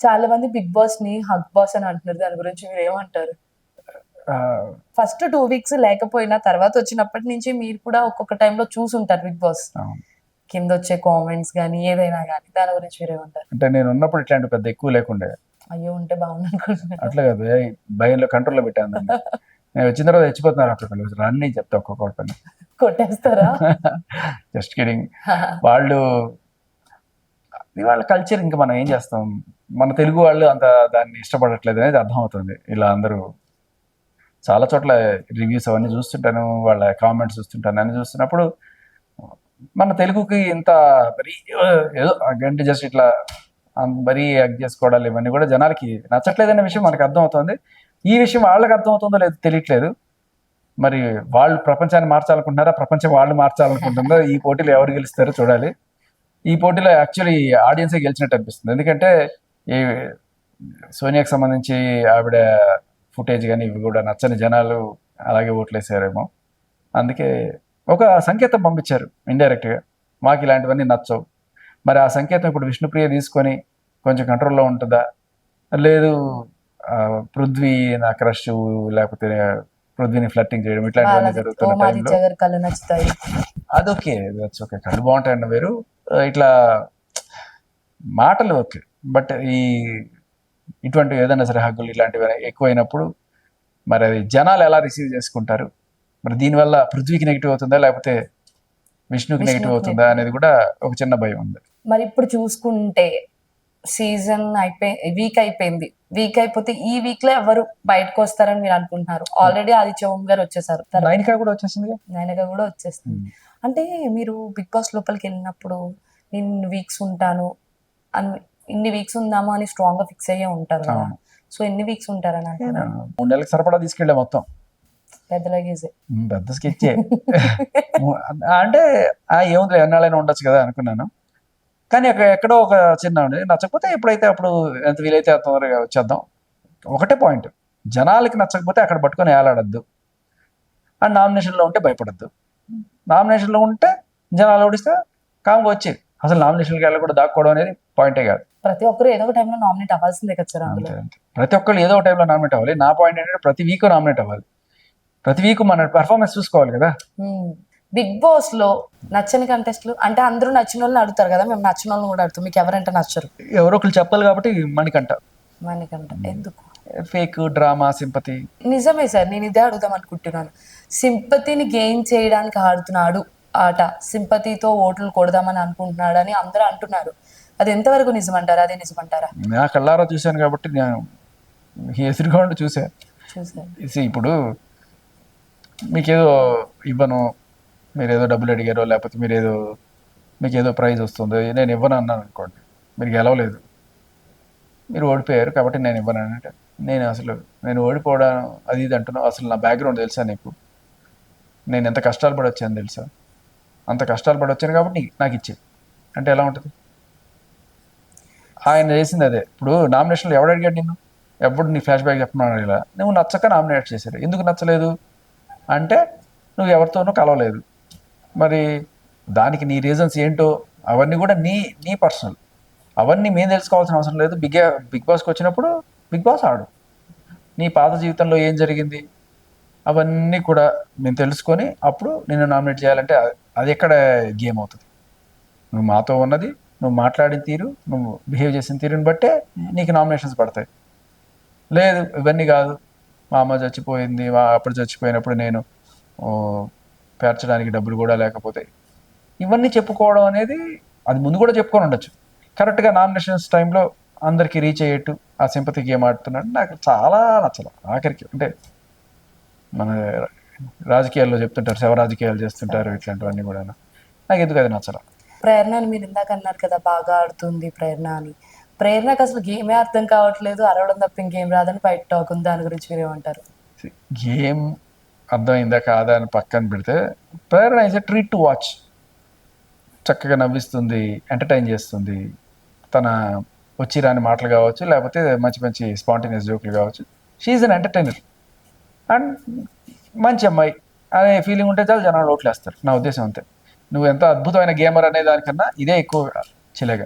చాలా మంది big boss ని హగ్ బాస్ అని అంటున్నారు. దాని గురించి మీరు ఏమంటారు? ఆహ్, ఫస్ట్ 2 వీక్స్ లేకపోయినా తర్వాత వచ్చినప్పటి నుంచి మీరు కూడా ఒక్కొక్క టైంలో చూసుంటారు బిగ్ బాస్. అవును. కిందొచ్చే కామెంట్స్ గాని, ఏదైనా గాని దాని గురించి మీరేమంటారు? అంటే నేనున్నప్పుడు ఇట్లాంటివి పెద్ద ఎక్కువ లేకుండే. అయ్యో! ఉంటే బాగుండనుకుంటున్నాను. అట్లా కాదు. భయంలో కంట్రోల్‌లో పెట్టాను దాన్ని. నేను వచ్చిన తర్వాత చచ్చిపోతున్నారు ఒక్కొక్కళ్ళు. రన్ చెప్తా ఒక్కొక్కడిని. కొట్టేస్తారా? Just kidding. వాళ్ళు వాళ్ళ కల్చర్ ఇంకా మనం ఏం చేస్తాం? మన తెలుగు వాళ్ళు అంత దాన్ని ఇష్టపడట్లేదు అనేది అర్థమవుతుంది. ఇలా అందరూ చాలా చోట్ల రివ్యూస్ అవన్నీ చూస్తుంటాను. వాళ్ళ కామెంట్స్ చూస్తుంటాను. అన్ని చూస్తున్నప్పుడు మన తెలుగుకి ఇంత మరీ ఏదో అంటే జస్ట్ ఇట్లా మరీ యాక్ట్ చేసుకోవడాలు ఇవన్నీ కూడా జనాలకి నచ్చట్లేదనే విషయం మనకు అర్థమవుతుంది. ఈ విషయం వాళ్ళకి అర్థమవుతుందో లేదో తెలియట్లేదు. మరి వాళ్ళు ప్రపంచాన్ని మార్చాలనుకుంటున్నారా? ప్రపంచం వాళ్ళు మార్చాలనుకుంటుందో? ఈ పోటీలో ఎవరు గెలుస్తారో చూడాలి. ఈ పోటీలో యాక్చువల్లీ ఆడియన్సే గెలిచినట్టు అనిపిస్తుంది. ఎందుకంటే ఈ సోనియాకి సంబంధించి ఆవిడ ఫుటేజ్ కానీ ఇవి కూడా నచ్చని జనాలు అలాగే ఓట్లేసారేమో. అందుకే ఒక సంకేతం పంపించారు ఇండైరెక్ట్గా, మాకు ఇలాంటివన్నీ నచ్చవు. మరి ఆ సంకేతం ఇప్పుడు విష్ణుప్రియ తీసుకొని కొంచెం కంట్రోల్లో ఉంటుందా? లేదు పృథ్వీ నా క్రష్, లేకపోతే పృథ్వీని ఫ్లర్టింగ్ చేయడం ఇట్లాంటివన్నీ జరుగుతున్న టైంలో ఓమాదిత్య గారి కళ్ళు నచ్చుతాయి. అదొకే, దట్స్ ఓకే, కళ్ళు బాగుంటాయండి వేరు. ఇట్లా మాటలు ఓకే, బట్ ఇటువంటి ఏదైనా సరే హగ్గులు ఇలాంటివి ఎక్కువైనప్పుడు మరి అది జనాలు ఎలా రిసీవ్ చేసుకుంటారు? మరి దీనివల్ల పృథ్వీకి నెగిటివ్ అవుతుందా, లేకపోతే విష్ణుకి నెగిటివ్ అవుతుందా అనేది కూడా ఒక చిన్న భయం ఉంది. మరి ఇప్పుడు చూసుకుంటే సీజన్ వీక్ అయిపోయింది. వీక్ అయిపోతే ఈ వీక్ లో ఎవరు బయటకు వస్తారని మీరు అనుకుంటున్నారు? ఆల్రెడీ ఆదిత్య ఓం గారు వచ్చేసారు. నైనిక కూడా వచ్చేసింది. నైనిక కూడా వచ్చేస్తుంది. అంటే మీరు బిగ్ బాస్ లోపలికి వెళ్ళినప్పుడు నేను వీక్స్ ఉంటాను ఇన్ని వీక్స్ ఉందాము అని స్ట్రాంగ్ గా ఫిక్స్ అయ్యే ఉంటారు కదా. సో ఎన్ని వీక్స్ ఉంటారని అంటున్నారు? 3 నెలలకు సరిపడా తీసుకెళ్ళా మొత్తం. పెద్ద లగేజే. పెద్ద స్కెచ్చే. అంటే ఏముంది ఎన్నాళ్ళైనా ఉండొచ్చు కదా అనుకున్నాను. కానీ ఎక్కడో ఒక చిన్న నచ్చకపోతే ఎప్పుడైతే అప్పుడు ఎంత వీలైతే అంత తొందరగా వచ్చేద్దాం. ఒకటే పాయింట్, జనాలకి నచ్చకపోతే అక్కడ పట్టుకొని ఏలాడద్దు. అండ్ నామినేషన్లో ఉంటే భయపడద్దు. నామినేషన్లో ఉంటే జనాలు ఓడిస్తే కామ్గా వచ్చి అసలు నామినేషన్కి వెళ్ళి కూడా దాక్కోవడం అనేది పాయింటే కాదు. ప్రతి ఒక్కరు ఏదో ఒక టైంలో నామినేట్ అవ్వాల్సిందే కదా సార్. అంతే అంతే, ప్రతి ఒక్కళ్ళు ఏదో ఒక టైంలో నామినేట్ అవ్వాలి. నా పాయింట్ ఏంటంటే ప్రతి వీక్ నామినేట్ అవ్వాలి. ప్రతి వీక్ మన పెర్ఫార్మెన్స్ చూసుకోవాలి కదా. బిగ్ బాస్ లో నచ్చని కంటెస్ట్లు అంటే అందరూ నచ్చిన వాళ్ళని అడుగుతారు కదా, మేము నచ్చిన వాళ్ళని కూడా అడుగుతాం. మీకు ఎవరంటే నచ్చరు? ఎవరో ఒకరు చెప్పాలి కాబట్టి మణికంఠ. ఎందుకు? Fake drama sympathy. నిజమే సార్, నేను ఇదే అడుగుదాం అనుకుంటున్నాను. సింపతిని గెయిన్ చేయడానికి ఆడుతున్నాడు ఆట, సింపతితో ఓట్లు కొడదామని అనుకుంటున్నాడు అని అందరూ అంటున్నారు. అది ఎంతవరకు నిజమంటారా? అదే నిజమంటారా? నా కళ్ళారా చూశాను కాబట్టి నేను ఎదురుగా ఉండి చూసాను. ఇప్పుడు మీకేదో ఇవ్వను, మీరు ఏదో డబ్బులు అడిగారో, లేకపోతే మీకు ఏదో ప్రైజ్ వస్తుంది, నేను ఇవ్వను అన్నాను అనుకోండి, మీరు గెలవలేదు, మీరు ఓడిపోయారు కాబట్టి నేను ఇవ్వను అంటే నేను ఓడిపోవడం అది ఇది అంటున్నావు. అసలు నా బ్యాక్గ్రౌండ్ తెలుసా నీకు? నేను ఎంత కష్టాలు పడి వచ్చాను తెలుసా? అంత కష్టాలు పడి వచ్చాను కాబట్టి నాకు ఇచ్చే అంటే ఎలా ఉంటుంది? ఆయన చేసింది అదే. ఇప్పుడు నామినేషన్లో ఎవడు అడిగాడు నిన్ను? ఎప్పుడు నీ ఫ్లాష్ బ్యాక్ చెప్పమన్నాడు ఇలా. నువ్వు నచ్చక నామినేట్ చేశారు. ఎందుకు నచ్చలేదు అంటే నువ్వు ఎవరితోనూ కలవలేదు. మరి దానికి నీ రీజన్స్ ఏంటో అవన్నీ కూడా నీ పర్సనల్, అవన్నీ మేము తెలుసుకోవాల్సిన అవసరం లేదు. బిగ్ బాస్కి వచ్చినప్పుడు బిగ్ బాస్ ఆడు, నీ పాత జీవితంలో ఏం జరిగింది అవన్నీ కూడా మేము తెలుసుకొని అప్పుడు నిన్ను నామినేట్ చేయాలంటే అది ఎక్కడ గేమ్ అవుతుంది? నువ్వు మాతో ఉన్నది, నువ్వు మాట్లాడిన తీరు, నువ్వు బిహేవ్ చేసిన తీరుని బట్టే నీకు నామినేషన్స్ పడతాయి. లేదు ఇవన్నీ కాదు, మా అమ్మ చచ్చిపోయింది, అప్పుడు చచ్చిపోయినప్పుడు నేను పేర్చడానికి డబ్బులు కూడా లేకపోతే, ఇవన్నీ చెప్పుకోవడం అనేది అది ముందు కూడా చెప్పుకొని ఉండొచ్చు. కరెక్ట్గా నామినేషన్స్ టైంలో అందరికీ రీచ్ అయ్యేట్టు ఆ సింపతి గేమ్ ఆడుతున్నాడు. నాకు చాలా నచ్చల ఆఖరికి. అంటే మన రాజకీయాల్లో చెప్తుంటారు, శవ రాజకీయాలు చేస్తుంటారు, ఇట్లాంటివన్నీ కూడా నాకు ఎందుకు అది నచ్చల. ప్రేరణ అని మీరు ఇందాక అన్నారు కదా, బాగా ఆడుతుంది ప్రేరణ అని. ప్రేరణకు అసలు గేమే అర్థం కావట్లేదు, అరవడం తప్ప ఇంకేం రాదని బయట టాక్ ఉంది. దాని గురించి మీరు ఏమంటారు? గేమ్ అర్థమైందా కాదా అని పక్కన పెడితే, Prerana is a treat to watch. చక్కగా నవ్విస్తుంది, ఎంటర్టైన్ చేస్తుంది. తన వచ్చి రాని మాటలు కావచ్చు, లేకపోతే మంచి మంచి స్పాంటేనియస్ జోకులు కావచ్చు. షీఈ్ అన్ ఎంటర్టైనర్ అండ్ మంచి అమ్మాయి అనే ఫీలింగ్ ఉంటే చాలు జనాలు ఓట్లేస్తారు. నా ఉద్దేశం అంతే. నువ్వు ఎంత అద్భుతమైన గేమర్ అనే దానికన్నా ఇదే ఎక్కువ చిలగా.